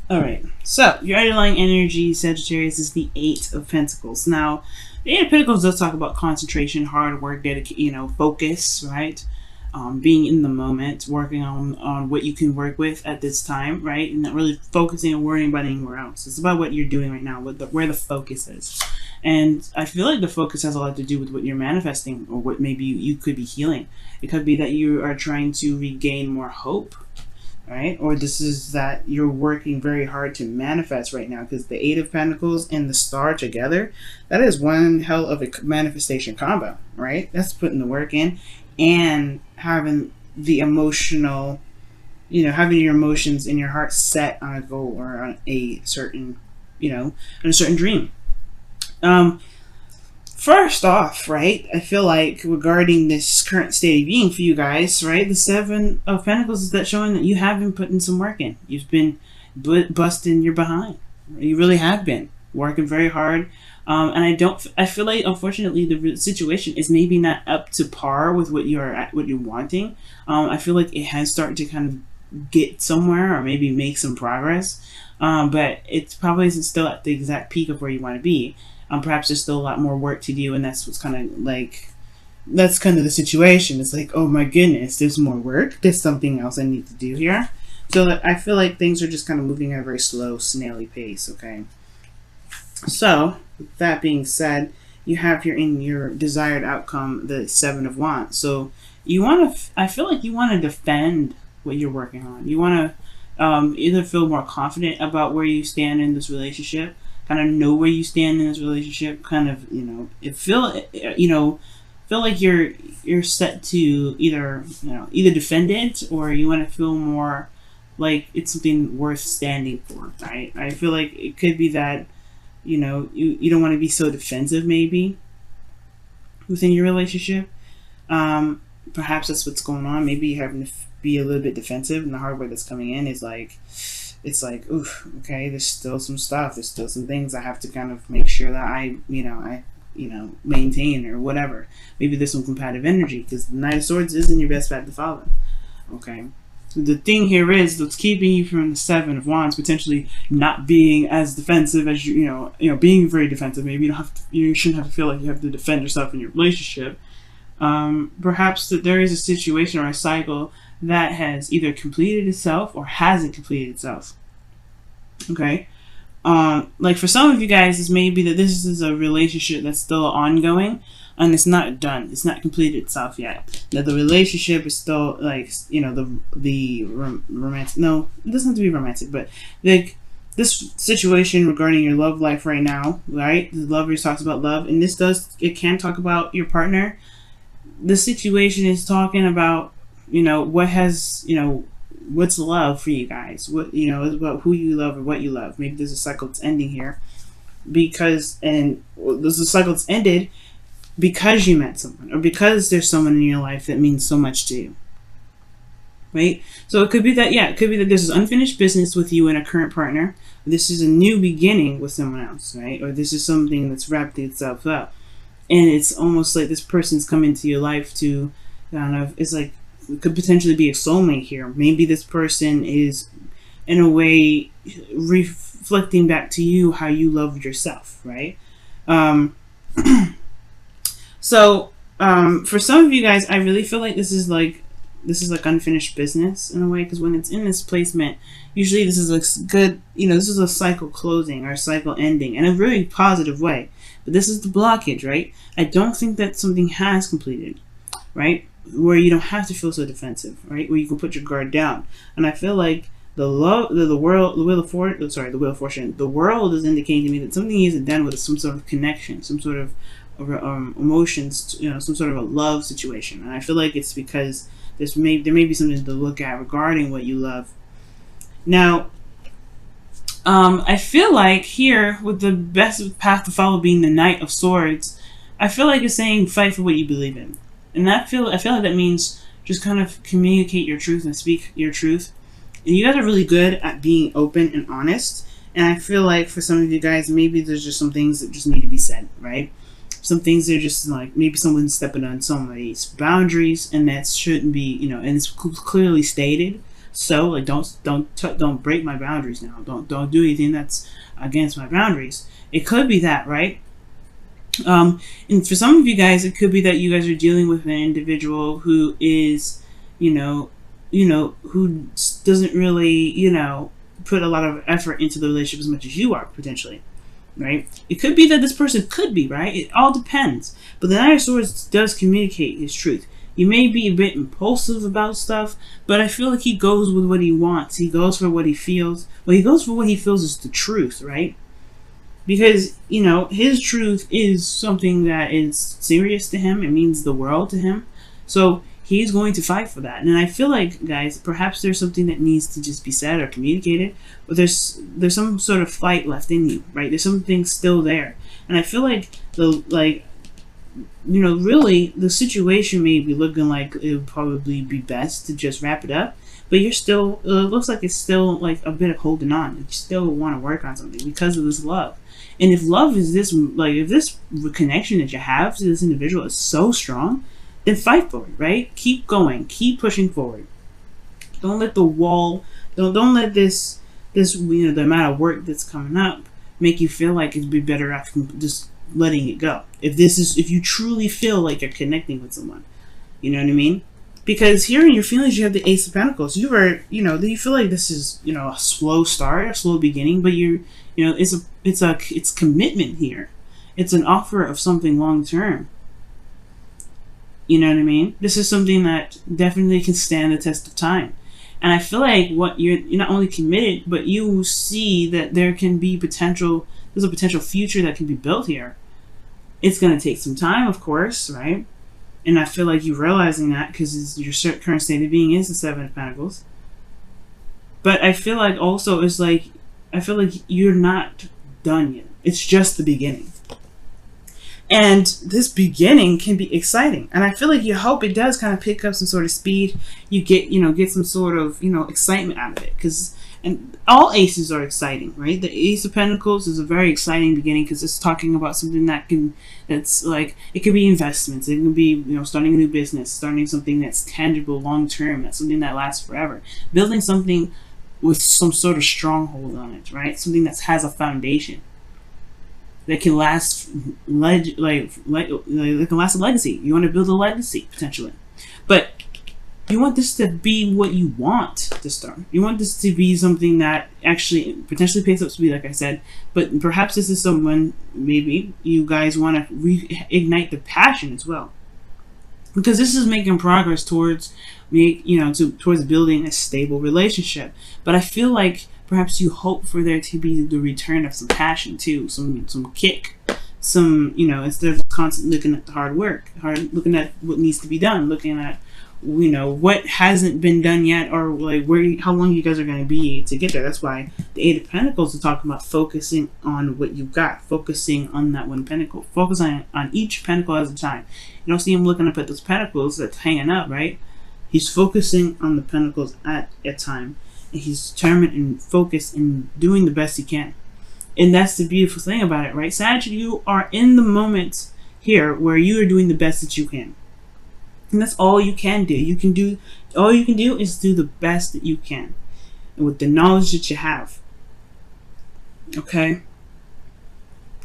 All right. So your underlying energy, Sagittarius, is the Eight of Pentacles. Now, the Eight of Pentacles does talk about concentration, hard work, dedication, focus, right? Being in the moment, working on what you can work with at this time, right? And not really focusing and worrying about anywhere else. It's about what you're doing right now, where the focus is. And I feel like the focus has a lot to do with what you're manifesting or what maybe you could be healing. It could be that you are trying to regain more hope, right? Or this is that you're working very hard to manifest right now, because the Eight of Pentacles and the Star together, that is one hell of a manifestation combo, right? That's putting the work in and having the emotional, having your emotions and your heart set on a goal or on a certain, on a certain dream. First off, right, I feel like regarding this current state of being for you guys, right, the Seven of Pentacles is that showing that you have been putting some work in. You've been busting your behind. You really have been working very hard. And I feel like, unfortunately, the situation is maybe not up to par with what you're wanting. I feel like it has started to kind of get somewhere or maybe make some progress. But it's probably still at the exact peak of where you want to be. Perhaps there's still a lot more work to do, and that's what's kind of like, that's kind of the situation. It's like, oh my goodness, there's more work. There's something else I need to do here. So I feel like things are just kind of moving at a very slow, snaily pace, okay? So, with that being said, you have here in your desired outcome the Seven of Wands. So, I feel like you want to defend what you're working on. You want to either feel more confident about where you stand in this relationship, kind of know where you stand in this relationship, kind of, feel like you're set to either defend it, or you want to feel more like it's something worth standing for, right? I feel like it could be that, you don't want to be so defensive maybe within your relationship. Perhaps that's what's going on. Maybe you're having to be a little bit defensive, and the hardware that's coming in is like, it's like, oof, okay, there's still some stuff. There's still some things I have to kind of make sure that I maintain or whatever. Maybe there's some competitive energy, because the Knight of Swords isn't your best path to follow. Okay. The thing here is what's keeping you from the Seven of Wands potentially not being as defensive as being very defensive. Maybe you shouldn't have to feel like you have to defend yourself in your relationship. Perhaps that there is a situation or a cycle that has either completed itself or hasn't completed itself. Okay. Like for some of you guys, this may be that this is a relationship that's still ongoing and it's not done. It's not completed itself yet. That the relationship is still like, the romantic. No, it doesn't have to be romantic, but like this situation regarding your love life right now, right? The Lovers talks about love, and it can talk about your partner. The situation is talking about, what's love for you guys? What, it's about who you love or what you love. Maybe there's a cycle that's ending here there's a cycle that's ended because you met someone, or because there's someone in your life that means so much to you, right? So it could be that, this is unfinished business with you and a current partner. This is a new beginning with someone else, right? Or this is something that's wrapped itself up. And it's almost like this person's come into your life to, it's like, it could potentially be a soulmate here. Maybe this person is, in a way, reflecting back to you how you love yourself, right? So, for some of you guys, I really feel like this is like unfinished business in a way, because when it's in this placement, usually this is a good, this is a cycle closing or a cycle ending in a really positive way. But this is the blockage, right? I don't think that something has completed, right? Where you don't have to feel so defensive, right? Where you can put your guard down. And I feel like the Wheel of Fortune, the world is indicating to me that something isn't done with some sort of connection, some sort of emotions, some sort of a love situation. And I feel like it's because there may be something to look at regarding what you love. Now, I feel like here, with the best path to follow being the Knight of Swords, I feel like it's saying fight for what you believe in. And I feel like that means just kind of communicate your truth and speak your truth. And you guys are really good at being open and honest. And I feel like for some of you guys, maybe there's just some things that just need to be said, right? Some things that are just like, maybe someone's stepping on somebody's boundaries, and that shouldn't be, and it's clearly stated. So like, don't break my boundaries now. Don't do anything that's against my boundaries. It could be that, right? And for some of you guys, it could be that you guys are dealing with an individual who is, who doesn't really, put a lot of effort into the relationship as much as you are, potentially, right? It could be that this person could be, right? It all depends. But the Knight of Swords does communicate his truth. You may be a bit impulsive about stuff, but I feel like he goes with what he wants. He goes for what he feels. Well, he goes for what he feels is the truth, right? Because, his truth is something that is serious to him. It means the world to him. So he's going to fight for that. And I feel like, guys, perhaps there's something that needs to just be said or communicated, but there's some sort of fight left in you, right? There's something still there. And I feel like really the situation may be looking like it would probably be best to just wrap it up, but you're still, it looks like it's still like a bit of holding on. You still want to work on something because of this love. And if love is this, if this connection that you have to this individual is so strong, then fight for it, right? Keep going, keep pushing forward. Don't let the wall, don't let this, the amount of work that's coming up make you feel like it'd be better off just letting it go. If you truly feel like you're connecting with someone, you know what I mean? Because here in your feelings, you have the Ace of Pentacles. You feel like this is, a slow start, a slow beginning, but it's commitment here. It's an offer of something long term. You know what I mean? This is something that definitely can stand the test of time. And I feel like you're not only committed, but you see that there's a potential future that can be built here. It's going to take some time, of course, right? And I feel like you're realizing that because your current state of being is the Seven of Pentacles. But I feel like also you're not done yet. It's just the beginning. And this beginning can be exciting. And I feel like you hope it does kind of pick up some sort of speed. You get some sort of, excitement out of it. And all aces are exciting, right? The Ace of Pentacles is a very exciting beginning because it's talking about something that's like, it could be investments. It can be, starting a new business, starting something that's tangible, long-term, that's something that lasts forever. Building something with some sort of stronghold on it, right? Something that has a foundation that can last, it can last a legacy. You want to build a legacy, potentially. But you want this to be what you want to start. You want this to be something that actually potentially picks up speed, like I said. But perhaps this is someone, maybe you guys want to reignite the passion as well, because this is making progress towards towards building a stable relationship. But I feel like perhaps you hope for there to be the return of some passion too, some kick, instead of constantly looking at the hard work, looking at what needs to be done, looking at what hasn't been done yet, or like how long you guys are going to be to get there. That's why the Eight of Pentacles is talking about focusing on what you've got, focusing on that one pentacle, focusing on each pentacle at a time. You don't see him looking up at those pentacles that's hanging up, right? He's focusing on the pentacles at a time, and he's determined and focused and doing the best he can. And that's the beautiful thing about it, right? Sag, you are in the moment here where you are doing the best that you can. And that's all you can do. All you can do is do the best that you can, and with the knowledge that you have. Okay?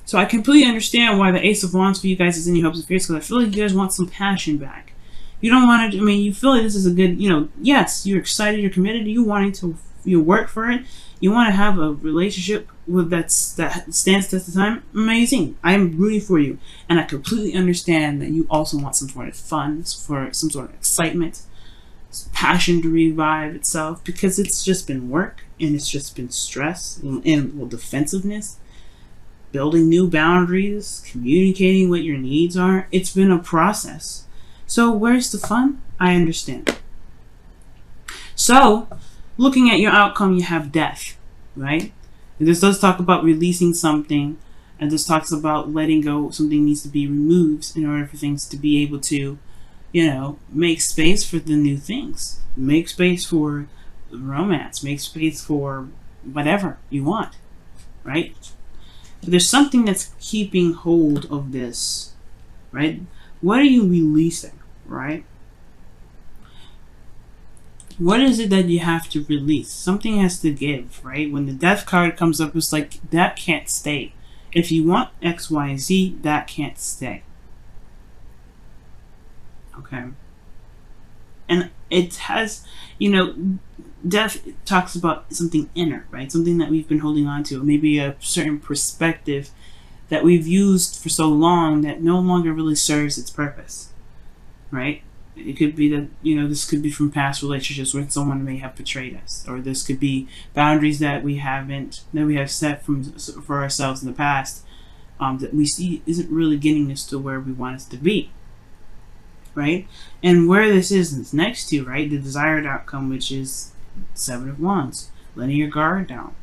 So I completely understand why the Ace of Wands for you guys is in your hopes and fears, because I feel like you guys want some passion back. You don't want to, you feel like this is a good, yes, you're excited, you're committed, you wanting to work for it. You want to have a relationship that stands test of time. Amazing. I am rooting for you. And I completely understand that you also want some sort of fun, for some sort of excitement, some passion to revive itself, because it's just been work, and it's just been stress and defensiveness, building new boundaries, communicating what your needs are. It's been a process. So where's the fun? I understand. So, looking at your outcome, you have death, right? And this does talk about releasing something, and this talks about letting go. Something needs to be removed in order for things to be able to, make space for the new things. Make space for romance. Make space for whatever you want, right? But there's something that's keeping hold of this, right? What are you releasing, right? What is it that you have to release? Something has to give, right? When the death card comes up, it's like, that can't stay. If you want X, Y, and Z, that can't stay. Okay. And it has, you know, death talks about something inner, right? Something that we've been holding on to. Maybe a certain perspective that we've used for so long that no longer really serves its purpose, right? It could be that, you know, this could be from past relationships where someone may have betrayed us, or this could be boundaries that we have set for ourselves in the past, that we see isn't really getting us to where we want us to be, right? And where this is next to, right, the desired outcome, which is Seven of Wands, letting your guard down,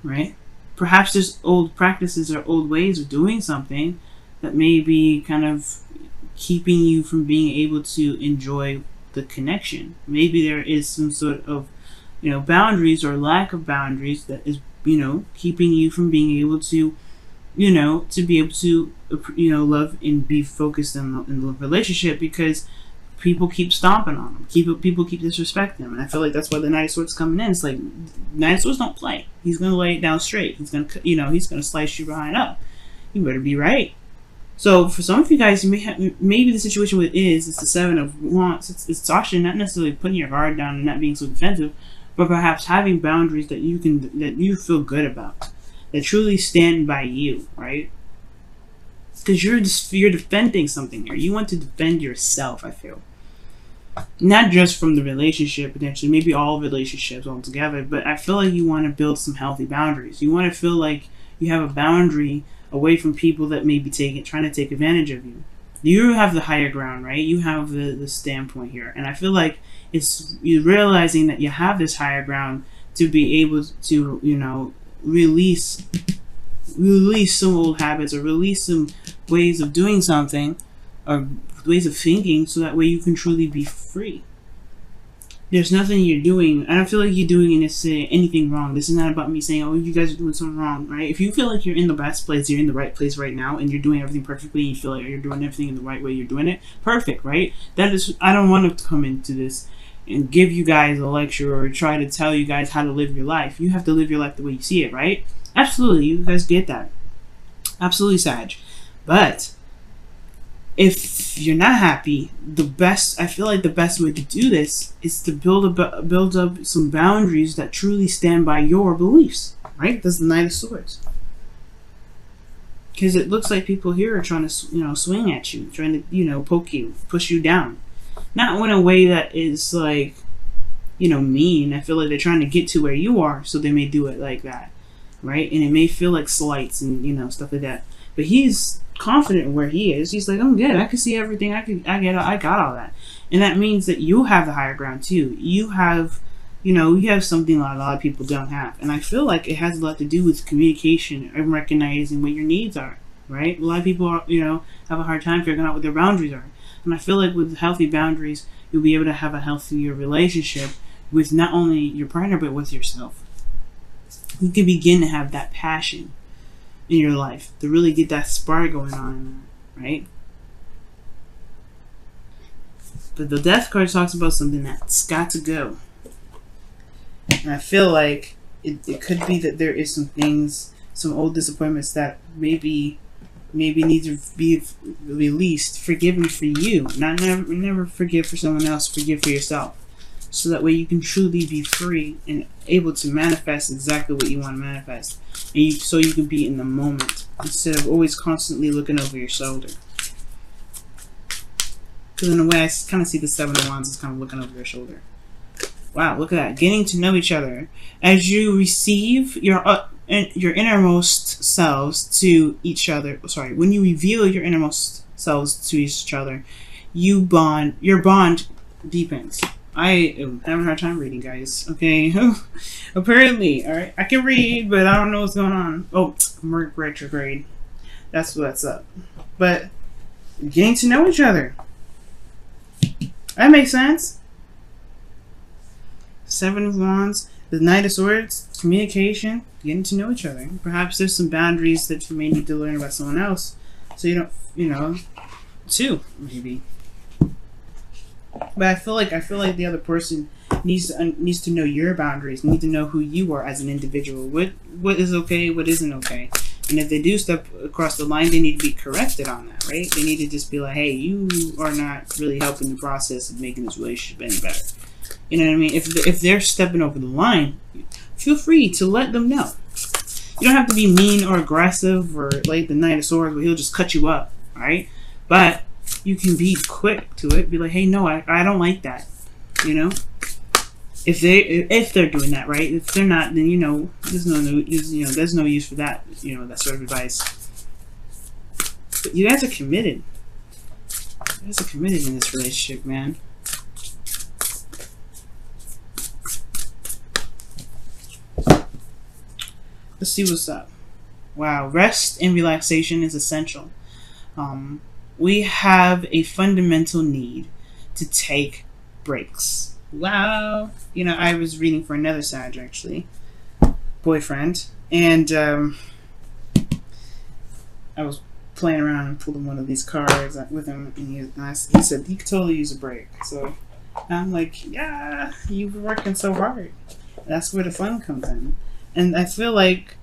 right? Perhaps there's old practices or old ways of doing something that may be kind of keeping you from being able to enjoy the connection. Maybe there is some sort of, you know, boundaries or lack of boundaries that is, you know, keeping you from being able to, you know, to be able to, you know, love and be focused in the relationship, because people keep stomping on them. People keep disrespecting them. And I feel like that's why the Knight of Swords coming in. It's like, Knight of Swords don't play. He's going to lay it down straight. He's going to, you know, he's going to slice you behind up. You better be right. So for some of you guys, you may have, maybe the situation with it's the Seven of Wands. It's actually not necessarily putting your guard down and not being so defensive, but perhaps having boundaries that you feel good about, that truly stand by you, right? Because you're defending something here. You want to defend yourself, I feel. Not just from the relationship, potentially, maybe all relationships altogether, but I feel like you want to build some healthy boundaries. You want to feel like you have a boundary away from people that may be trying to take advantage of you. You have the higher ground, right? You have the standpoint here. And I feel like it's you realizing that you have this higher ground to be able to, you know, release some old habits, or release some ways of doing something, or ways of thinking, so that way you can truly be free. There's nothing you're doing. I don't feel like you're doing anything wrong. This is not about me saying, oh, you guys are doing something wrong, right? If you feel like you're in the best place, you're in the right place right now, and you're doing everything perfectly, and you feel like you're doing everything in the right way, you're doing it perfect, right? That is, I don't want to come into this and give you guys a lecture or try to tell you guys how to live your life. You have to live your life the way you see it, right? Absolutely, you guys get that. Absolutely, Sag. But if you're not happy, I feel like the best way to do this is to build up some boundaries that truly stand by your beliefs, right? That's the Knight of Swords. Because it looks like people here are trying to, you know, swing at you, trying to, you know, poke you, push you down. Not in a way that is like, you know, mean. I feel like they're trying to get to where you are, so they may do it like that, right? And it may feel like slights and, you know, stuff like that. But he's confident in where he is. He's like, I'm good. I can see everything. I got all that. And that means that you have the higher ground too. You have, you know, you have something a lot of people don't have. And I feel like it has a lot to do with communication and recognizing what your needs are, right? A lot of people are, you know, have a hard time figuring out what their boundaries are. And I feel like with healthy boundaries, you'll be able to have a healthier relationship with not only your partner, but with yourself. You can begin to have that passion in your life to really get that spark going on, right? But the Death card talks about something that's got to go. And I feel like it could be that there is some things, some old disappointments that maybe need to be released, forgiven for you. Never forgive for someone else, forgive for yourself. So that way you can truly be free and able to manifest exactly what you want to manifest. And so you can be in the moment instead of always constantly looking over your shoulder. Because in a way, I kind of see the Seven of Wands as kind of looking over your shoulder. Wow, look at that. Getting to know each other. As you receive your innermost selves to each other. Sorry, when you reveal your innermost selves to each other, your bond deepens. I am having a hard time reading, guys. Okay, apparently, all right. I can read, but I don't know what's going on. Oh, Merc retrograde. That's what's up. But getting to know each other. That makes sense. Seven of Wands, the Knight of Swords, communication, getting to know each other. Perhaps there's some boundaries that you may need to learn about someone else, so you don't, you know, too maybe. But I feel like the other person needs to know your boundaries, need to know who you are as an individual. What is okay, what isn't okay. And if they do step across the line, they need to be corrected on that, right? They need to just be like, hey, you are not really helping the process of making this relationship any better. You know what I mean? If they're stepping over the line, feel free to let them know. You don't have to be mean or aggressive or like the Knight of Swords where he'll just cut you up, right? But you can be quick to it. Be like, hey, no, I don't like that. You know? If they're doing that, right? If they're not, then there's no use for that. That sort of advice. But you guys are committed. You guys are committed in this relationship, man. Let's see what's up. Wow, rest and relaxation is essential. We have a fundamental need to take breaks. Wow. I was reading for another Sag, actually. Boyfriend. And I was playing around and pulled one of these cards with him. And he said he could totally use a break. So I'm like, yeah, you've been working so hard. That's where the fun comes in. And I feel like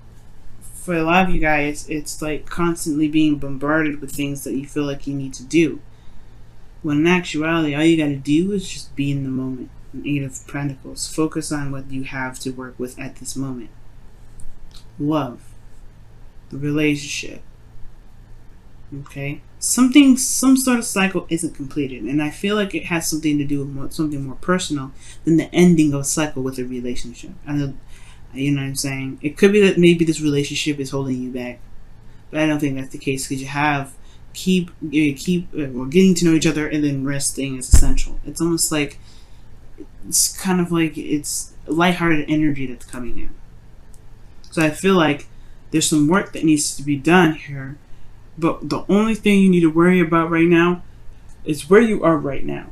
for a lot of you guys, it's like constantly being bombarded with things that you feel like you need to do. When in actuality, all you got to do is just be in the moment. Eight of Pentacles. Focus on what you have to work with at this moment. Love. The relationship. Okay? Some sort of cycle isn't completed. And I feel like it has something to do with something more personal than the ending of a cycle with a relationship. You know what I'm saying? It could be that maybe this relationship is holding you back. But I don't think that's the case because keep getting to know each other and then resting is essential. It's almost like it's kind of like it's lighthearted energy that's coming in. So I feel like there's some work that needs to be done here, but the only thing you need to worry about right now is where you are right now.